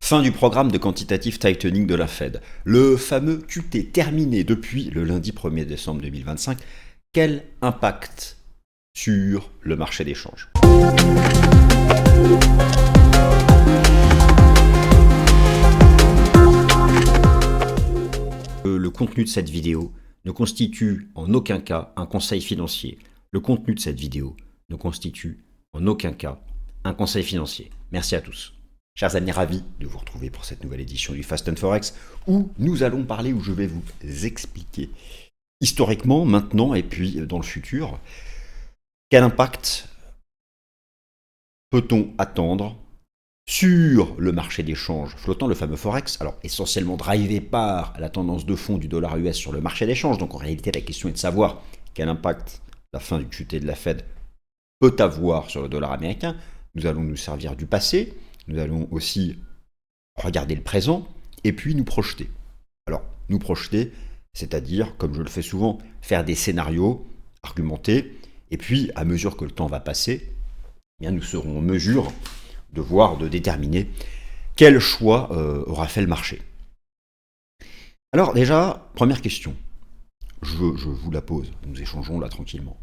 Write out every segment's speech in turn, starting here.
Fin du programme de quantitative tightening de la Fed. Le fameux QT terminé depuis le lundi 1er décembre 2025. Quel impact sur le marché des changes? Le contenu de cette vidéo ne constitue en aucun cas un conseil financier. Le contenu de cette vidéo ne constitue en aucun cas un conseil financier. Merci à tous. Chers amis, ravis de vous retrouver pour cette nouvelle édition du Fast and Forex où nous allons parler, où je vais vous expliquer historiquement, maintenant et puis dans le futur, quel impact peut-on attendre sur le marché des changes flottant, le fameux Forex, alors essentiellement drivé par la tendance de fond du dollar US sur le marché des changes. Donc en réalité, la question est de savoir quel impact la fin du QT de la Fed peut avoir sur le dollar américain. Nous allons nous servir du passé, nous allons aussi regarder le présent et puis nous projeter. Alors, nous projeter, c'est-à-dire, comme je le fais souvent, faire des scénarios, argumenter, et puis à mesure que le temps va passer, eh bien, nous serons en mesure de voir, de déterminer quel choix aura fait le marché. Alors déjà, première question, je vous la pose, nous échangeons là tranquillement.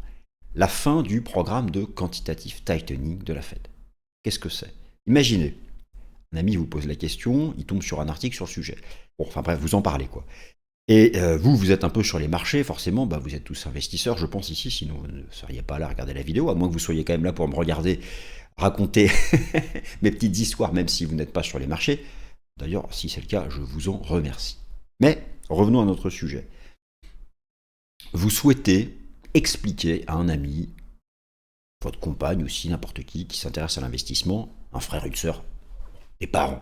La fin du programme de quantitative tightening de la Fed. Qu'est-ce que c'est? Imaginez, un ami vous pose la question, il tombe sur un article sur le sujet. Bon, enfin bref, vous en parlez quoi. Et vous êtes un peu sur les marchés, forcément, vous êtes tous investisseurs, je pense ici, sinon vous ne seriez pas là à regarder la vidéo, à moins que vous soyez quand même là pour me regarder raconter mes petites histoires, même si vous n'êtes pas sur les marchés. D'ailleurs, si c'est le cas, je vous en remercie. Mais revenons à notre sujet. Vous souhaitez expliquer à un ami, votre compagne aussi, n'importe qui s'intéresse à l'investissement, un frère, une sœur, des parents,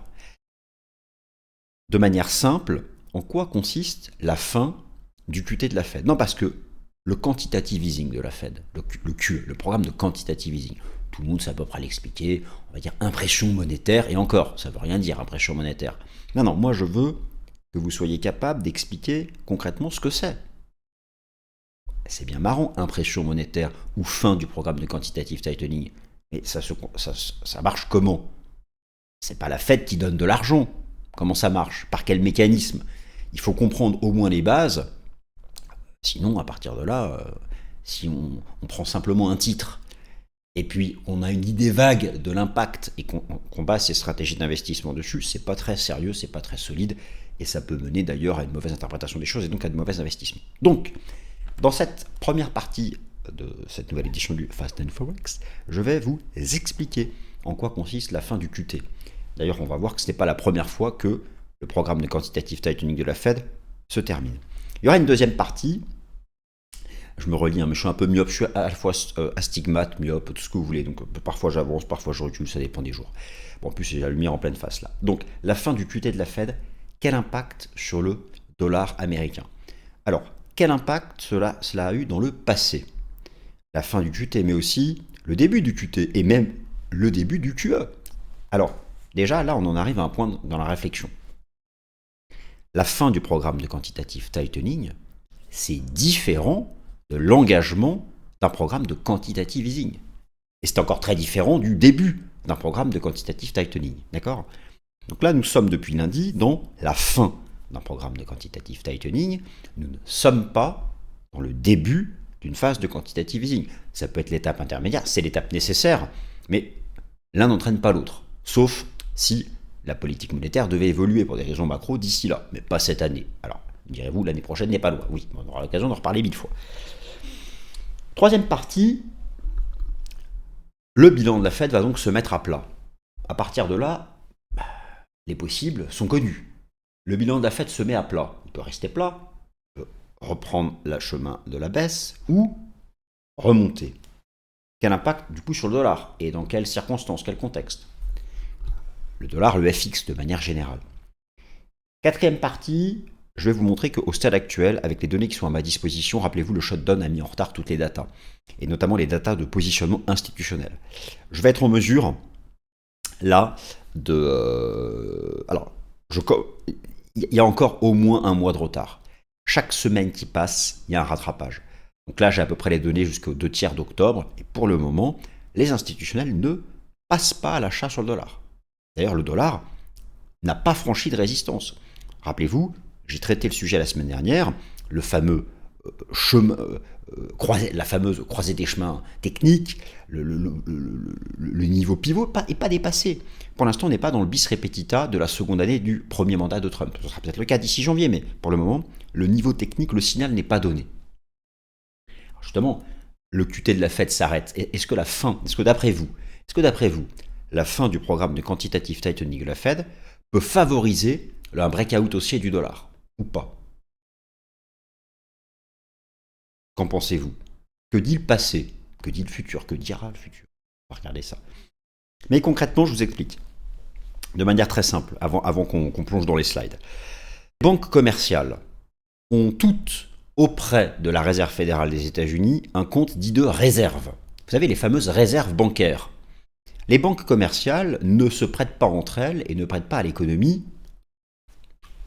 de manière simple, en quoi consiste la fin du QT de la Fed? Non, parce que le quantitative easing de la Fed, le QE, le programme de quantitative easing, tout le monde sait à peu près l'expliquer, on va dire impression monétaire, et encore, ça ne veut rien dire impression monétaire. Non, moi je veux que vous soyez capable d'expliquer concrètement ce que c'est. C'est bien marrant, impression monétaire ou fin du programme de quantitative tightening, mais ça marche comment? C'est pas la Fed qui donne de l'argent. Comment ça marche? Par quel mécanisme? Il faut comprendre au moins les bases, sinon à partir de là, si on prend simplement un titre, et puis on a une idée vague de l'impact et qu'on base ses stratégies d'investissement dessus, c'est pas très sérieux, c'est pas très solide, et ça peut mener d'ailleurs à une mauvaise interprétation des choses et donc à de mauvais investissements. Donc, dans cette première partie de cette nouvelle édition du Fast and Forex, je vais vous expliquer en quoi consiste la fin du QT. D'ailleurs, on va voir que ce n'est pas la première fois que le programme de quantitative tightening de la Fed se termine. Il y aura une deuxième partie. Je me relis, mais je suis un peu myope, je suis à la fois astigmate, myope, tout ce que vous voulez. Donc parfois j'avance, parfois je recule, ça dépend des jours. Bon, en plus, j'ai la lumière en pleine face là. Donc, la fin du QT de la Fed, quel impact sur le dollar américain? Alors, quel impact cela a eu dans le passé? La fin du QT, mais aussi le début du QT, et même le début du QE. Alors, déjà, là, on en arrive à un point dans la réflexion. La fin du programme de quantitative tightening, c'est différent de l'engagement d'un programme de quantitative easing. Et c'est encore très différent du début d'un programme de quantitative tightening. D'accord? Donc là, nous sommes depuis lundi dans la fin d'un programme de quantitative tightening. Nous ne sommes pas dans le début d'une phase de quantitative easing. Ça peut être l'étape intermédiaire, c'est l'étape nécessaire, mais l'un n'entraîne pas l'autre. Sauf si la politique monétaire devait évoluer pour des raisons macro d'ici là, mais pas cette année. Alors, direz-vous, l'année prochaine n'est pas loin. Oui, on aura l'occasion d'en reparler 1000 fois. Troisième partie, le bilan de la Fed va donc se mettre à plat. À partir de là, les possibles sont connus. Le bilan de la Fed se met à plat. Il peut rester plat, il peut reprendre le chemin de la baisse ou remonter. Quel impact du coup sur le dollar? Et dans quelles circonstances, quel contexte? Le dollar, le FX de manière générale. Quatrième partie, je vais vous montrer qu'au stade actuel, avec les données qui sont à ma disposition, rappelez-vous, le shutdown a mis en retard toutes les datas, et notamment les datas de positionnement institutionnel. Je vais être en mesure, là, alors, il y a encore au moins un mois de retard. Chaque semaine qui passe, il y a un rattrapage. Donc là, j'ai à peu près les données jusqu'au 2 tiers d'octobre, et pour le moment, les institutionnels ne passent pas à l'achat sur le dollar. D'ailleurs, le dollar n'a pas franchi de résistance. Rappelez-vous, j'ai traité le sujet la semaine dernière, le fameux chemin, la fameuse croisée des chemins techniques, le niveau pivot n'est pas dépassé. Pour l'instant, on n'est pas dans le bis repetita de la seconde année du premier mandat de Trump. Ce sera peut-être le cas d'ici janvier, mais pour le moment, le niveau technique, le signal n'est pas donné. Alors justement, le QT de la Fed s'arrête. Est-ce que d'après vous, la fin du programme de quantitative tightening de la Fed peut favoriser un breakout haussier du dollar ou pas? Qu'en pensez-vous? Que dit le passé? Que dit le futur? Que dira le futur? On va regarder ça. Mais concrètement, je vous explique. De manière très simple, avant qu'on plonge dans les slides. Les banques commerciales ont toutes, auprès de la Réserve fédérale des États-Unis, un compte dit de réserve. Vous savez, les fameuses réserves bancaires. Les banques commerciales ne se prêtent pas entre elles et ne prêtent pas à l'économie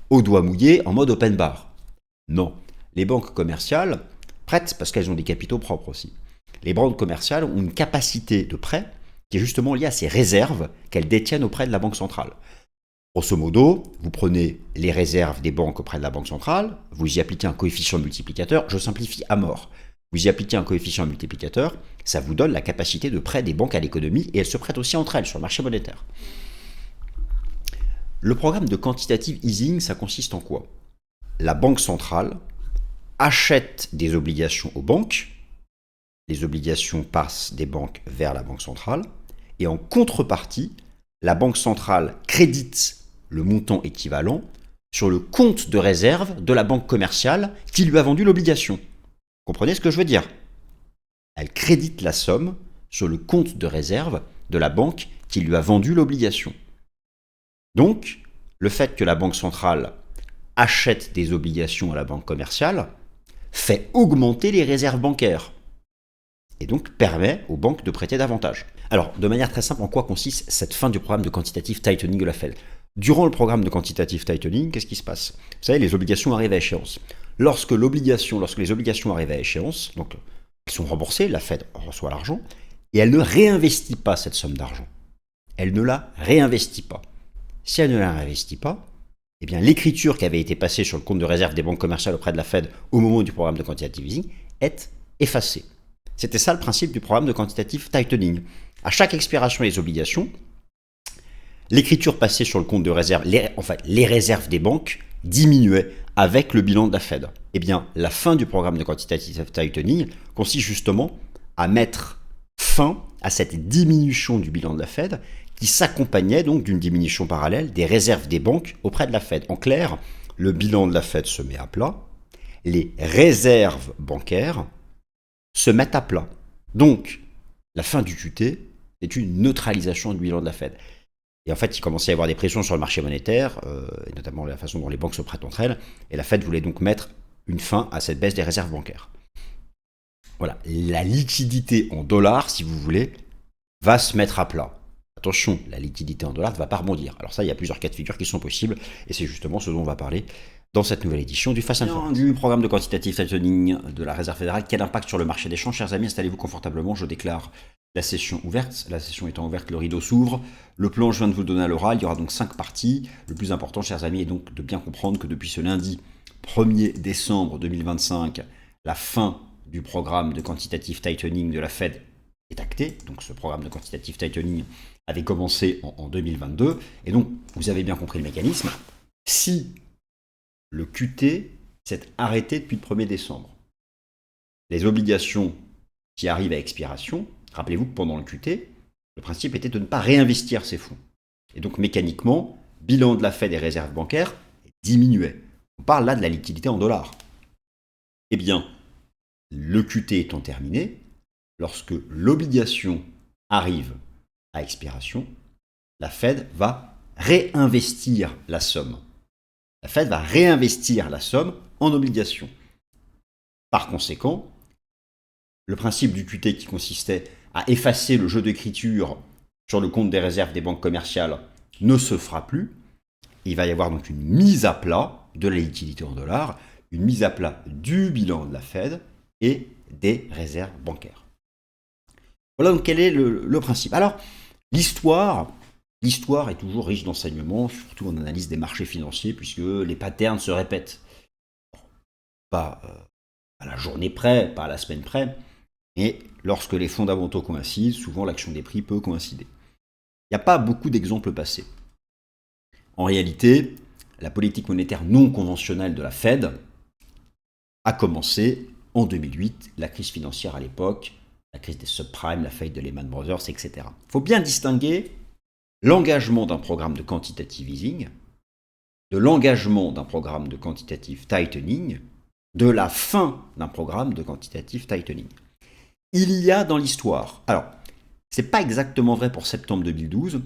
au doigt mouillé en mode open bar. Non, les banques commerciales prêtent parce qu'elles ont des capitaux propres aussi. Les banques commerciales ont une capacité de prêt qui est justement liée à ces réserves qu'elles détiennent auprès de la Banque centrale. Grosso modo, vous prenez les réserves des banques auprès de la Banque centrale, vous y appliquez un coefficient multiplicateur, je simplifie à mort. Vous y appliquez un coefficient multiplicateur, ça vous donne la capacité de prêt des banques à l'économie et elles se prêtent aussi entre elles sur le marché monétaire. Le programme de quantitative easing, ça consiste en quoi? La Banque centrale achète des obligations aux banques, les obligations passent des banques vers la Banque centrale, et en contrepartie, la Banque centrale crédite le montant équivalent sur le compte de réserve de la banque commerciale qui lui a vendu l'obligation. Comprenez ce que je veux dire? Elle crédite la somme sur le compte de réserve de la banque qui lui a vendu l'obligation. Donc, le fait que la Banque centrale achète des obligations à la banque commerciale fait augmenter les réserves bancaires et donc permet aux banques de prêter davantage. Alors, de manière très simple, en quoi consiste cette fin du programme de quantitative tightening de la Fed? Durant le programme de quantitative tightening, qu'est-ce qui se passe? Vous savez, les obligations arrivent à échéance. Lorsque les obligations arrivent à échéance, donc elles sont remboursées, la Fed reçoit l'argent, et elle ne réinvestit pas cette somme d'argent. Elle ne la réinvestit pas. Si elle ne la réinvestit pas, eh bien l'écriture qui avait été passée sur le compte de réserve des banques commerciales auprès de la Fed au moment du programme de quantitative easing est effacée. C'était ça le principe du programme de quantitative tightening. À chaque expiration des obligations, l'écriture passée sur le compte de réserve, les réserves des banques diminuaient avec le bilan de la Fed. Eh bien, la fin du programme de quantitative tightening consiste justement à mettre fin à cette diminution du bilan de la Fed qui s'accompagnait donc d'une diminution parallèle des réserves des banques auprès de la Fed. En clair, le bilan de la Fed se met à plat, les réserves bancaires se mettent à plat. Donc, la fin du QT est une neutralisation du bilan de la Fed. Et en fait, il commençait à y avoir des pressions sur le marché monétaire, et notamment la façon dont les banques se prêtent entre elles, et la Fed voulait donc mettre une fin à cette baisse des réserves bancaires. Voilà, la liquidité en dollars, si vous voulez, va se mettre à plat. Attention, la liquidité en dollars ne va pas rebondir. Alors ça, il y a plusieurs cas de figure qui sont possibles, et c'est justement ce dont on va parler dans cette nouvelle édition du Fast and Forex. Du programme de quantitative tightening de la Réserve fédérale, quel impact sur le marché des changes? Chers amis, installez-vous confortablement, je déclare la session ouverte. La session étant ouverte, le rideau s'ouvre. Le plan, je viens de vous le donner à l'oral, il y aura donc 5 parties. Le plus important, chers amis, est donc de bien comprendre que depuis ce lundi 1er décembre 2025, la fin du programme de quantitative tightening de la Fed est actée. Donc ce programme de quantitative tightening avait commencé en 2022. Et donc, vous avez bien compris le mécanisme. Si le QT s'est arrêté depuis le 1er décembre, les obligations qui arrivent à expiration, rappelez-vous que pendant le QT, le principe était de ne pas réinvestir ces fonds. Et donc mécaniquement, bilan de la Fed et réserves bancaires diminuait. On parle là de la liquidité en dollars. Eh bien, le QT étant terminé, lorsque l'obligation arrive à expiration, la Fed va réinvestir la somme. La Fed va réinvestir la somme en obligations. Par conséquent, le principe du QT qui consistait à effacer le jeu d'écriture sur le compte des réserves des banques commerciales ne se fera plus. Il va y avoir donc une mise à plat de la liquidité en dollars, une mise à plat du bilan de la Fed et des réserves bancaires. Voilà donc quel est le principe. Alors, l'histoire l'histoire est toujours riche d'enseignements, surtout en analyse des marchés financiers, puisque les patterns se répètent. Pas à la journée près, pas à la semaine près, mais lorsque les fondamentaux coïncident, souvent l'action des prix peut coïncider. Il n'y a pas beaucoup d'exemples passés. En réalité, la politique monétaire non conventionnelle de la Fed a commencé en 2008, la crise financière à l'époque, la crise des subprimes, la faillite de Lehman Brothers, etc. Il faut bien distinguer l'engagement d'un programme de quantitative easing, de l'engagement d'un programme de quantitative tightening, de la fin d'un programme de quantitative tightening. Il y a dans l'histoire, alors, c'est pas exactement vrai pour septembre 2012,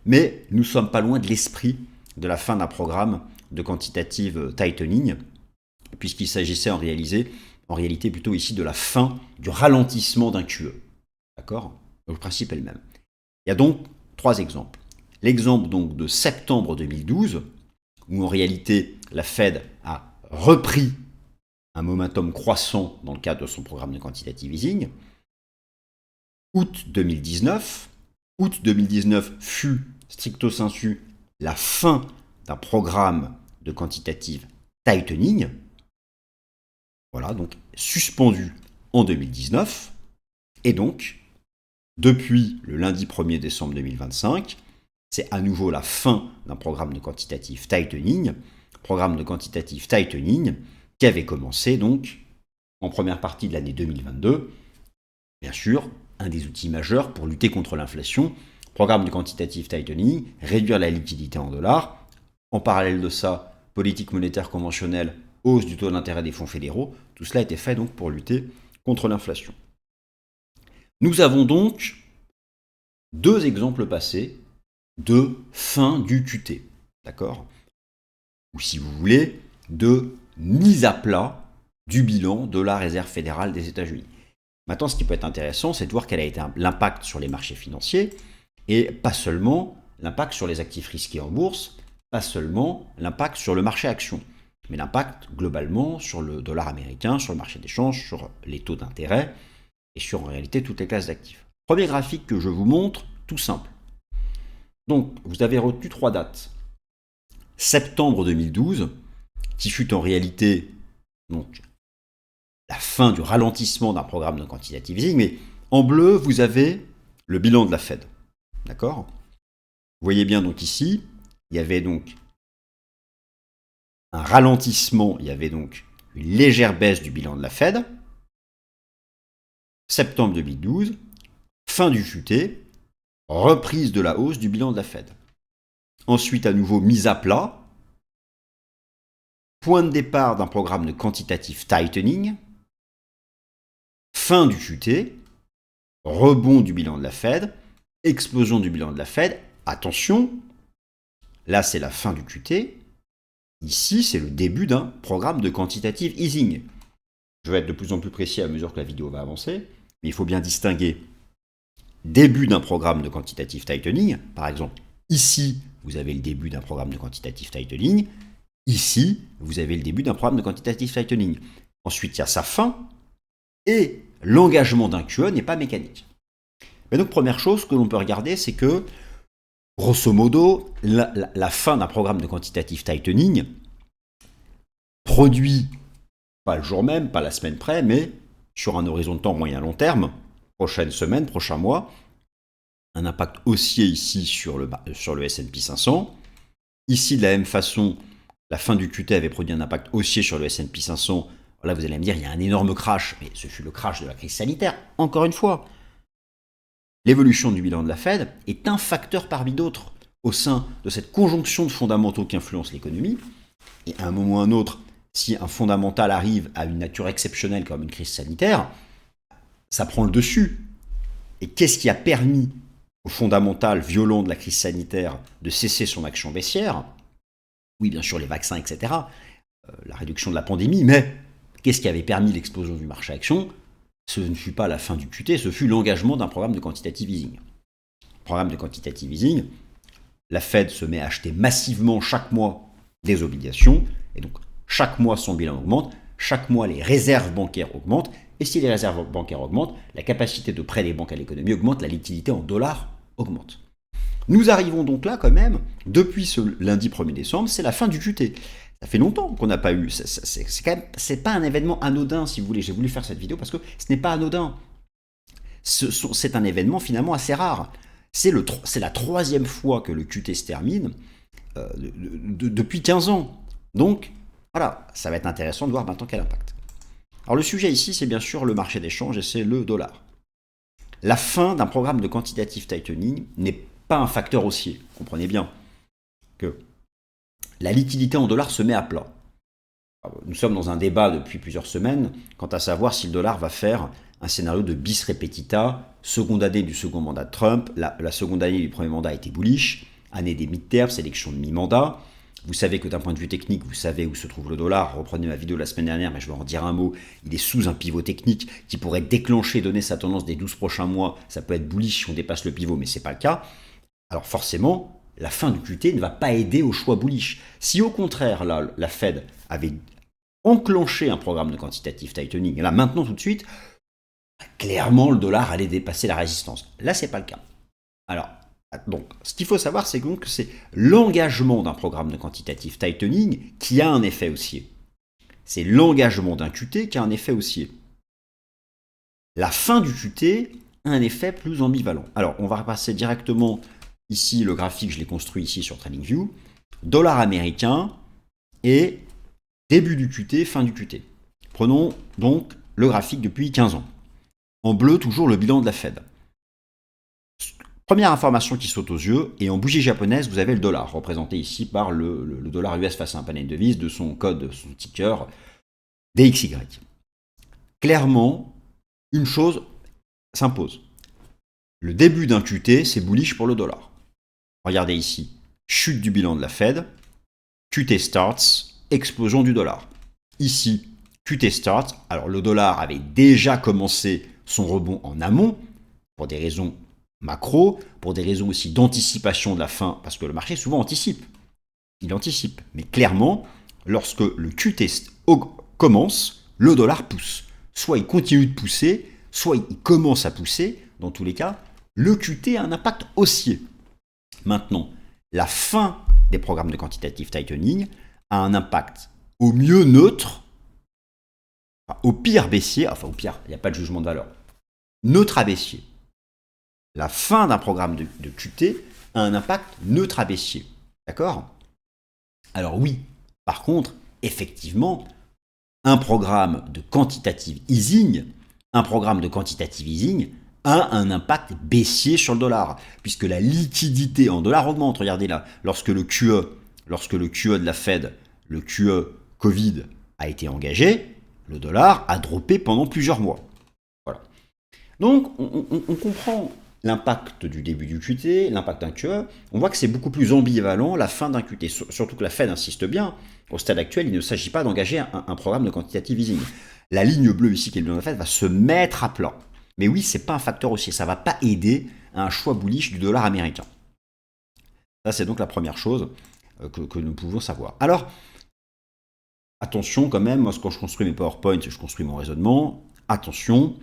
mais nous sommes pas loin de l'esprit de la fin d'un programme de quantitative tightening, puisqu'il s'agissait en réalité plutôt ici de la fin du ralentissement d'un QE. D'accord ? Le principe est le même. Il y a donc 3 exemples. L'exemple donc de septembre 2012, où en réalité la Fed a repris un momentum croissant dans le cadre de son programme de quantitative easing. Août 2019 fut stricto sensu la fin d'un programme de quantitative tightening. Voilà, donc suspendu en 2019. Et donc, depuis le lundi 1er décembre 2025, c'est à nouveau la fin d'un programme de quantitative tightening. Programme de quantitative tightening qui avait commencé donc en première partie de l'année 2022. Bien sûr, un des outils majeurs pour lutter contre l'inflation. Programme de quantitative tightening, réduire la liquidité en dollars. En parallèle de ça, politique monétaire conventionnelle, hausse du taux d'intérêt des fonds fédéraux. Tout cela a été fait donc pour lutter contre l'inflation. Nous avons donc 2 exemples passés de fin du QT, d'accord ? Ou si vous voulez, de mise à plat du bilan de la Réserve fédérale des États-Unis. Maintenant, ce qui peut être intéressant, c'est de voir quel a été l'impact sur les marchés financiers, et pas seulement l'impact sur les actifs risqués en bourse, pas seulement l'impact sur le marché actions, mais l'impact globalement sur le dollar américain, sur le marché des changes, sur les taux d'intérêt, et sur en réalité toutes les classes d'actifs. Premier graphique que je vous montre, tout simple. Donc, vous avez retenu 3 dates. Septembre 2012, qui fut en réalité donc, la fin du ralentissement d'un programme de quantitative easing, mais en bleu, vous avez le bilan de la Fed. D'accord ? Vous voyez bien donc ici, il y avait donc un ralentissement, il y avait donc une légère baisse du bilan de la Fed. Septembre 2012, fin du QT, reprise de la hausse du bilan de la Fed. Ensuite, à nouveau, mise à plat, point de départ d'un programme de quantitative tightening, fin du QT, rebond du bilan de la Fed, explosion du bilan de la Fed. Attention, là c'est la fin du QT, ici c'est le début d'un programme de quantitative easing. Je vais être de plus en plus précis à mesure que la vidéo va avancer, mais il faut bien distinguer début d'un programme de quantitative tightening, par exemple ici vous avez le début d'un programme de quantitative tightening, ici vous avez le début d'un programme de quantitative tightening. Ensuite il y a sa fin, et l'engagement d'un QE n'est pas mécanique. Mais donc première chose que l'on peut regarder, c'est que grosso modo, la fin d'un programme de quantitative tightening produit, pas le jour même, pas la semaine près, mais sur un horizon de temps moyen-long terme, prochaine semaine, prochain mois, un impact haussier ici sur le S&P 500. Ici, de la même façon, la fin du QT avait produit un impact haussier sur le S&P 500. Là, vous allez me dire, il y a un énorme crash, mais ce fut le crash de la crise sanitaire. Encore une fois, l'évolution du bilan de la Fed est un facteur parmi d'autres au sein de cette conjonction de fondamentaux qui influencent l'économie. Et à un moment ou à un autre, si un fondamental arrive à une nature exceptionnelle comme une crise sanitaire, ça prend le dessus. Et qu'est-ce qui a permis au fondamental violent de la crise sanitaire de cesser son action baissière ? Oui, bien sûr, les vaccins, etc., la réduction de la pandémie, mais qu'est-ce qui avait permis l'explosion du marché action ? Ce ne fut pas la fin du QT, ce fut l'engagement d'un programme de quantitative easing. Programme de quantitative easing, la Fed se met à acheter massivement chaque mois des obligations, et donc chaque mois son bilan augmente, chaque mois les réserves bancaires augmentent, et si les réserves bancaires augmentent, la capacité de prêt des banques à l'économie augmente, la liquidité en dollars augmente. Nous arrivons donc là quand même, depuis ce lundi 1er décembre, c'est la fin du QT. Ça fait longtemps qu'on n'a pas eu, c'est pas un événement anodin si vous voulez, j'ai voulu faire cette vidéo parce que ce n'est pas anodin. C'est un événement finalement assez rare. C'est la 3e fois que le QT se termine depuis 15 ans. Donc voilà, ça va être intéressant de voir maintenant quel impact. Alors le sujet ici, c'est bien sûr le marché d'échange et c'est le dollar. La fin d'un programme de quantitative tightening n'est pas un facteur haussier. Comprenez bien que la liquidité en dollars se met à plat. Nous sommes dans un débat depuis plusieurs semaines quant à savoir si le dollar va faire un scénario de bis repetita, seconde année du second mandat de Trump, la seconde année du premier mandat a été bullish, année des midterms, sélection de mi-mandat. Vous savez que d'un point de vue technique, vous savez où se trouve le dollar. Reprenez ma vidéo de la semaine dernière, mais je vais en dire un mot. Il est sous un pivot technique qui pourrait déclencher, donner sa tendance des 12 prochains mois. Ça peut être bullish si on dépasse le pivot, mais ce n'est pas le cas. Alors forcément, la fin du QT ne va pas aider au choix bullish. Si au contraire, là, la Fed avait enclenché un programme de quantitative tightening, et là maintenant tout de suite, clairement le dollar allait dépasser la résistance. Là, ce n'est pas le cas. Alors, donc, ce qu'il faut savoir, c'est donc que c'est l'engagement d'un programme de quantitative tightening qui a un effet haussier. C'est l'engagement d'un QT qui a un effet haussier. La fin du QT a un effet plus ambivalent. Alors, on va repasser directement ici, le graphique, je l'ai construit ici sur TradingView. Dollar américain et début du QT, fin du QT. Prenons donc le graphique depuis 15 ans. En bleu, toujours le bilan de la Fed. Première information qui saute aux yeux, et en bougie japonaise, vous avez le dollar, représenté ici par le dollar US face à un panier de devises de son code, son ticker DXY. Clairement, une chose s'impose. Le début d'un QT, c'est bullish pour le dollar. Regardez ici, chute du bilan de la Fed, QT starts, explosion du dollar. Ici, QT starts, alors le dollar avait déjà commencé son rebond en amont, pour des raisons macro, pour des raisons aussi d'anticipation de la fin, parce que le marché souvent anticipe. Il anticipe. Mais clairement, lorsque le QT commence, le dollar pousse. Soit il continue de pousser, soit il commence à pousser. Dans tous les cas, le QT a un impact haussier. Maintenant, la fin des programmes de quantitative tightening a un impact au mieux neutre, au pire baissier, enfin au pire, il n'y a pas de jugement de valeur, neutre à baissier. La fin d'un programme de QT a un impact neutre à baissier. D'accord? Alors oui, par contre, effectivement, un programme de quantitative easing a un impact baissier sur le dollar, puisque la liquidité en dollars augmente. Regardez là, lorsque le QE de la Fed, le QE Covid a été engagé, le dollar a droppé pendant plusieurs mois. Voilà. Donc, on comprend l'impact du début du QT, l'impact d'un QE, on voit que c'est beaucoup plus ambivalent la fin d'un QT, surtout que la Fed insiste bien, au stade actuel, il ne s'agit pas d'engager un programme de quantitative easing. La ligne bleue ici, qui est le bilan de la Fed, va se mettre à plat. Mais oui, ce n'est pas un facteur haussier, ça ne va pas aider à un choix bullish du dollar américain. Ça, c'est donc la première chose que nous pouvons savoir. Alors, attention quand même, moi quand je construis mes PowerPoint, je construis mon raisonnement, attention,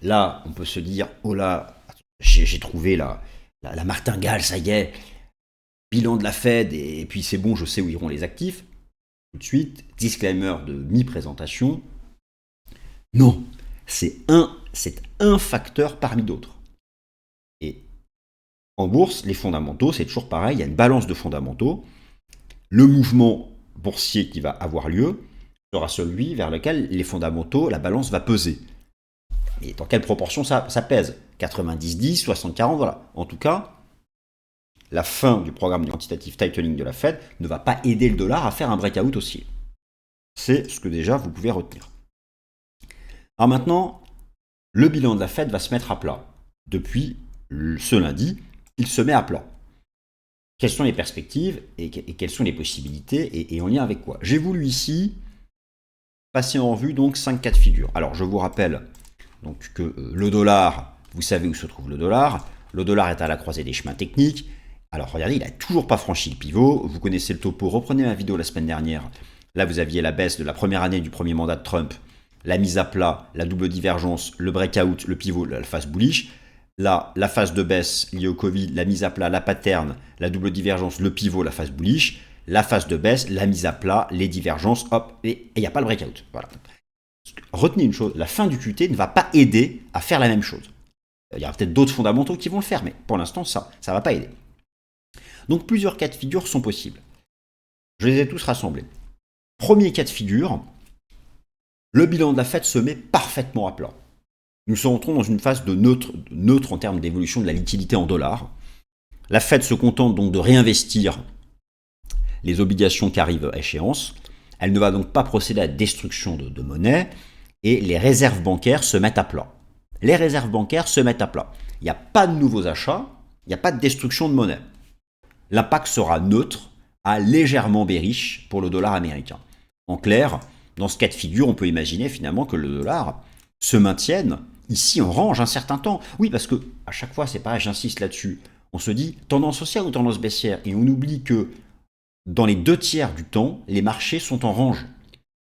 là, on peut se dire, oh là, j'ai trouvé la martingale, ça y est, bilan de la Fed, et puis c'est bon, je sais où iront les actifs. Tout de suite, disclaimer de mi-présentation. Non, c'est un facteur parmi d'autres. Et en bourse, les fondamentaux, c'est toujours pareil, il y a une balance de fondamentaux. Le mouvement boursier qui va avoir lieu sera celui vers lequel les fondamentaux, la balance va peser. Et dans quelle proportion ça pèse? 90-10, 60-40, voilà. En tout cas, la fin du programme de quantitative tightening de la Fed ne va pas aider le dollar à faire un breakout haussier. C'est ce que déjà vous pouvez retenir. Alors maintenant, le bilan de la Fed va se mettre à plat. Depuis ce lundi, il se met à plat. Quelles sont les perspectives et quelles sont les possibilités et en lien avec quoi? J'ai voulu ici passer en revue donc 5 cas de figure. Alors je vous rappelle donc que le dollar, vous savez où se trouve le dollar. Le dollar est à la croisée des chemins techniques. Alors regardez, il n'a toujours pas franchi le pivot. Vous connaissez le topo, reprenez ma vidéo la semaine dernière. Là, vous aviez la baisse de la première année du premier mandat de Trump, la mise à plat, la double divergence, le breakout, le pivot, la phase bullish. Là, la phase de baisse liée au Covid, la mise à plat, la pattern, la double divergence, le pivot, la phase bullish. La phase de baisse, la mise à plat, les divergences, hop, et il n'y a pas le breakout. Voilà. Retenez une chose, la fin du QT ne va pas aider à faire la même chose. Il y a peut-être d'autres fondamentaux qui vont le faire, mais pour l'instant, ça ne va pas aider. Donc plusieurs cas de figure sont possibles. Je les ai tous rassemblés. Premier cas de figure, le bilan de la Fed se met parfaitement à plat. Nous entrons dans une phase de neutre en termes d'évolution de la liquidité en dollars. La Fed se contente donc de réinvestir les obligations qui arrivent à échéance. Elle ne va donc pas procéder à la destruction de monnaie et les réserves bancaires se mettent à plat. Les réserves bancaires se mettent à plat. Il n'y a pas de nouveaux achats, il n'y a pas de destruction de monnaie. L'impact sera neutre à légèrement bearish pour le dollar américain. En clair, dans ce cas de figure, on peut imaginer finalement que le dollar se maintienne ici en range un certain temps. Oui, parce que à chaque fois, c'est pareil, j'insiste là-dessus. On se dit tendance haussière ou tendance baissière, et on oublie que dans les 2 tiers du temps, les marchés sont en range.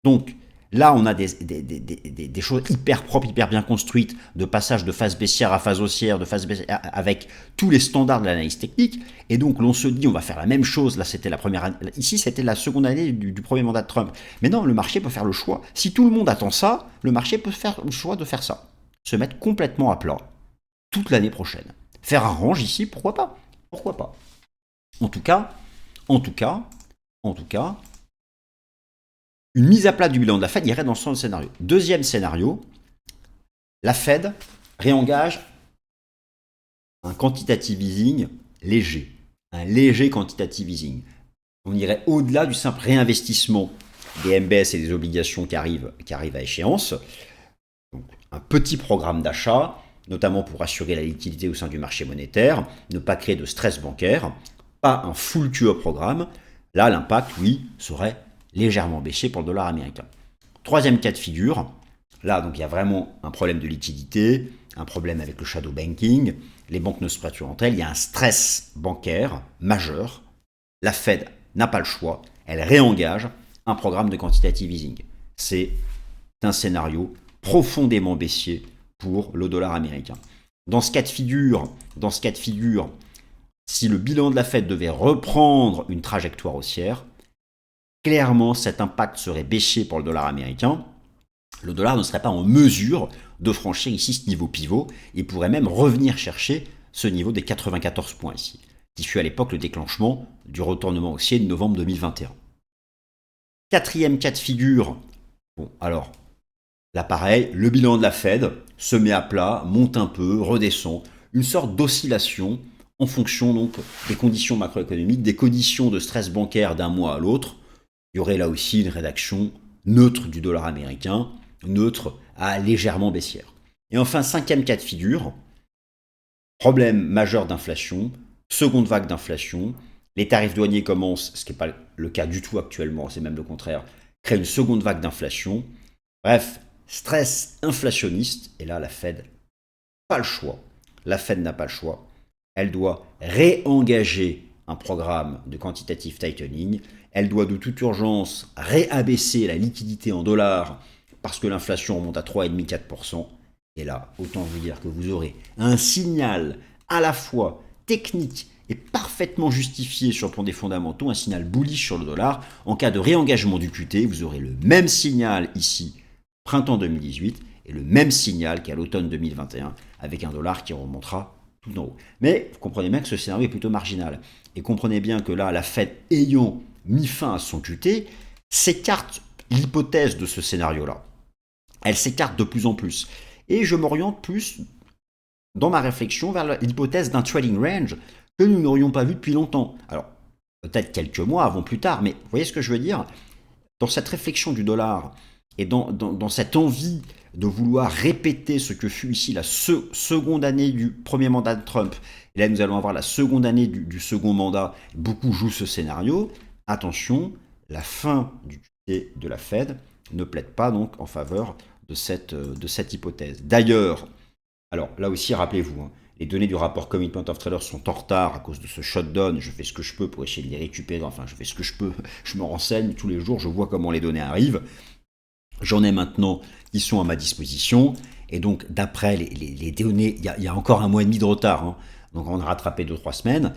Donc là, on a des choses hyper propres, hyper bien construites, de passage de phase baissière à phase haussière, de phase baissière, avec tous les standards de l'analyse technique. Et donc l'on se dit, on va faire la même chose. Là, c'était la première année. Ici, c'était la seconde année du premier mandat de Trump. Mais non, le marché peut faire le choix. Si tout le monde attend ça, le marché peut faire le choix de faire ça. Se mettre complètement à plat toute l'année prochaine. Faire un range ici, pourquoi pas? Pourquoi pas? En tout cas, une mise à plat du bilan de la Fed irait dans ce scénario. Deuxième scénario, la Fed réengage un quantitative easing léger. Un léger quantitative easing. On irait au-delà du simple réinvestissement des MBS et des obligations qui arrivent à échéance. Donc, un petit programme d'achat, notamment pour assurer la liquidité au sein du marché monétaire, ne pas créer de stress bancaire, pas un full QE programme. Là, l'impact, oui, serait légèrement baissier pour le dollar américain. Troisième cas de figure, là, donc il y a vraiment un problème de liquidité, un problème avec le shadow banking, les banques ne se prêtent entre elles, il y a un stress bancaire majeur. La Fed n'a pas le choix, elle réengage un programme de quantitative easing. C'est un scénario profondément baissier pour le dollar américain. Dans ce cas de figure, si le bilan de la Fed devait reprendre une trajectoire haussière, clairement cet impact serait baissier pour le dollar américain. Le dollar ne serait pas en mesure de franchir ici ce niveau pivot et pourrait même revenir chercher ce niveau des 94 points ici, qui fut à l'époque le déclenchement du retournement haussier de novembre 2021. Quatrième cas de figure, bon alors là pareil, le bilan de la Fed se met à plat, monte un peu, redescend, une sorte d'oscillation en fonction donc des conditions macroéconomiques, des conditions de stress bancaire d'un mois à l'autre. Il y aurait là aussi une rédaction neutre du dollar américain, neutre à légèrement baissière. Et enfin, cinquième cas de figure, problème majeur d'inflation, seconde vague d'inflation, les tarifs douaniers commencent, ce qui n'est pas le cas du tout actuellement, c'est même le contraire, créent une seconde vague d'inflation. Bref, stress inflationniste, et là la Fed n'a pas le choix. La Fed n'a pas le choix. Elle doit réengager un programme de quantitative tightening. Elle doit de toute urgence réabaisser la liquidité en dollars parce que l'inflation remonte à 3,5-4%. Et là, autant vous dire que vous aurez un signal à la fois technique et parfaitement justifié sur le plan des fondamentaux, un signal bullish sur le dollar. En cas de réengagement du QT, vous aurez le même signal ici, printemps 2018, et le même signal qu'à l'automne 2021, avec un dollar qui remontera tout en haut. Mais vous comprenez bien que ce scénario est plutôt marginal. Et comprenez bien que là, la Fed ayant mis fin à son QT, s'écarte l'hypothèse de ce scénario-là. Elle s'écarte de plus en plus. Et je m'oriente plus dans ma réflexion vers l'hypothèse d'un trading range que nous n'aurions pas vu depuis longtemps. Alors, peut-être quelques mois avant plus tard, mais vous voyez ce que je veux dire? Dans cette réflexion du dollar et dans cette envie de vouloir répéter ce que fut ici la seconde année du premier mandat de Trump, et là nous allons avoir la seconde année du second mandat, beaucoup jouent ce scénario, attention, la fin du QT de la Fed ne plaide pas donc en faveur de cette hypothèse. D'ailleurs, alors là aussi rappelez-vous, les données du rapport Commitment of Traders sont en retard à cause de ce shutdown, je fais ce que je peux pour essayer de les récupérer, enfin je fais ce que je peux, je me renseigne tous les jours, je vois comment les données arrivent. J'en ai maintenant qui sont à ma disposition Et donc, d'après les données, il y a encore un mois et demi de retard. Hein. Donc, on a rattrapé 2-3 semaines.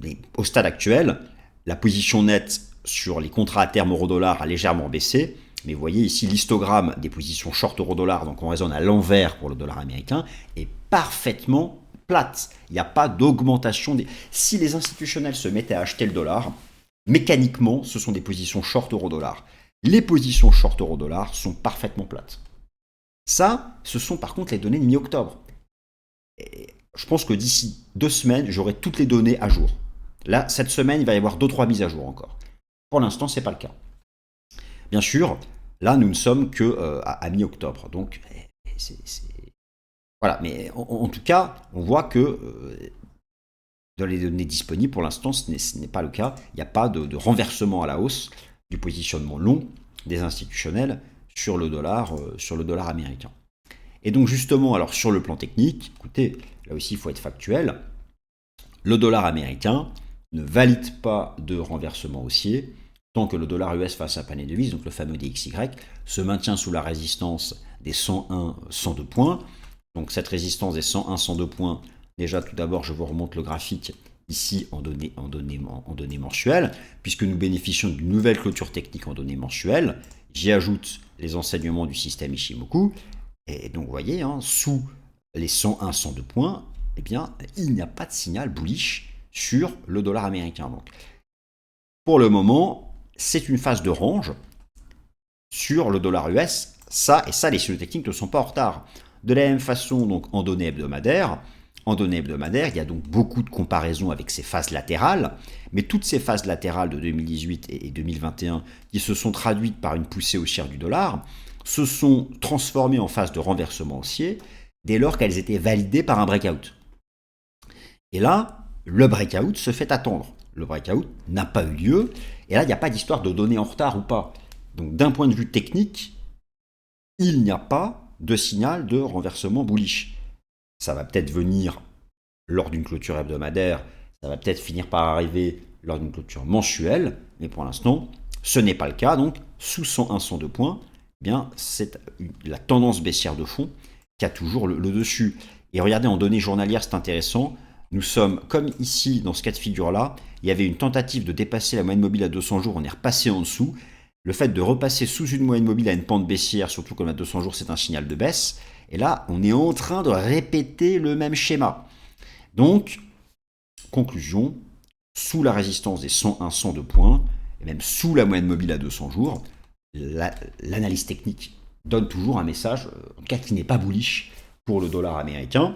Mais au stade actuel, la position nette sur les contrats à terme euro-dollar a légèrement baissé. Mais vous voyez ici l'histogramme des positions short euro-dollar, donc on raisonne à l'envers pour le dollar américain, est parfaitement plate. Il n'y a pas d'augmentation. Si les institutionnels se mettaient à acheter le dollar, mécaniquement, ce sont des positions short euro-dollar. Les positions short euro-dollar sont parfaitement plates. Ça, ce sont par contre les données de mi-octobre. Et je pense que d'ici 2 semaines, j'aurai toutes les données à jour. Là, cette semaine, il va y avoir 2-3 mises à jour encore. Pour l'instant, ce n'est pas le cas. Bien sûr, là, nous ne sommes que à mi-octobre. Donc, voilà. Mais en tout cas, on voit que dans les données disponibles, pour l'instant, ce n'est pas le cas. Il n'y a pas de renversement à la hausse du positionnement long des institutionnels sur le dollar américain. Et donc justement, alors sur le plan technique, écoutez, là aussi il faut être factuel, le dollar américain ne valide pas de renversement haussier tant que le dollar US face à un panier de devises, donc le fameux DXY, se maintient sous la résistance des 101-102 points. Donc cette résistance des 101-102 points, déjà tout d'abord je vous remonte le graphique ici en données mensuelles, puisque nous bénéficions d'une nouvelle clôture technique en données mensuelles. J'y ajoute les enseignements du système Ishimoku, et donc vous voyez, hein, sous les 101-102 points, eh bien, il n'y a pas de signal bullish sur le dollar américain. Donc, pour le moment, c'est une phase de range sur le dollar US. Ça, les signaux techniques ne sont pas en retard. De la même façon, donc, en données hebdomadaires, il y a donc beaucoup de comparaisons avec ces phases latérales, mais toutes ces phases latérales de 2018 et 2021 qui se sont traduites par une poussée haussière du dollar se sont transformées en phase de renversement haussier dès lors qu'elles étaient validées par un breakout. Et là, le breakout se fait attendre. Le breakout n'a pas eu lieu, et là, il n'y a pas d'histoire de données en retard ou pas. Donc d'un point de vue technique, il n'y a pas de signal de renversement bullish. Ça va peut-être venir lors d'une clôture hebdomadaire, ça va peut-être finir par arriver lors d'une clôture mensuelle, mais pour l'instant, ce n'est pas le cas. Donc, sous 101-102 points, eh bien, c'est la tendance baissière de fond qui a toujours le dessus. Et regardez, en données journalières, c'est intéressant. Nous sommes, comme ici, dans ce cas de figure-là, il y avait une tentative de dépasser la moyenne mobile à 200 jours, on est repassé en dessous. Le fait de repasser sous une moyenne mobile à une pente baissière, surtout comme à 200 jours, c'est un signal de baisse. Et là, on est en train de répéter le même schéma. Donc, conclusion, sous la résistance des 101-102 points, et même sous la moyenne mobile à 200 jours, l'analyse technique donne toujours un message, en tout cas qui n'est pas bullish pour le dollar américain.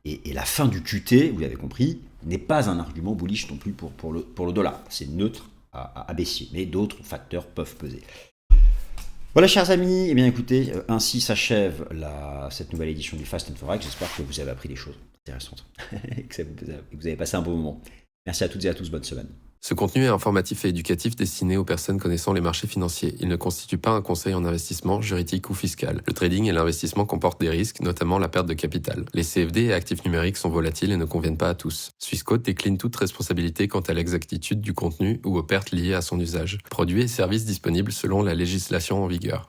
Et la fin du QT, vous l'avez compris, n'est pas un argument bullish non plus pour le dollar. C'est neutre à baissier, mais d'autres facteurs peuvent peser. Voilà, chers amis, eh bien écoutez, ainsi s'achève cette nouvelle édition du Fast and Forex. J'espère que vous avez appris des choses intéressantes et que vous avez passé un bon moment. Merci à toutes et à tous, bonne semaine. Ce contenu est informatif et éducatif destiné aux personnes connaissant les marchés financiers. Il ne constitue pas un conseil en investissement, juridique ou fiscal. Le trading et l'investissement comportent des risques, notamment la perte de capital. Les CFD et actifs numériques sont volatiles et ne conviennent pas à tous. Swissquote décline toute responsabilité quant à l'exactitude du contenu ou aux pertes liées à son usage. Produits et services disponibles selon la législation en vigueur.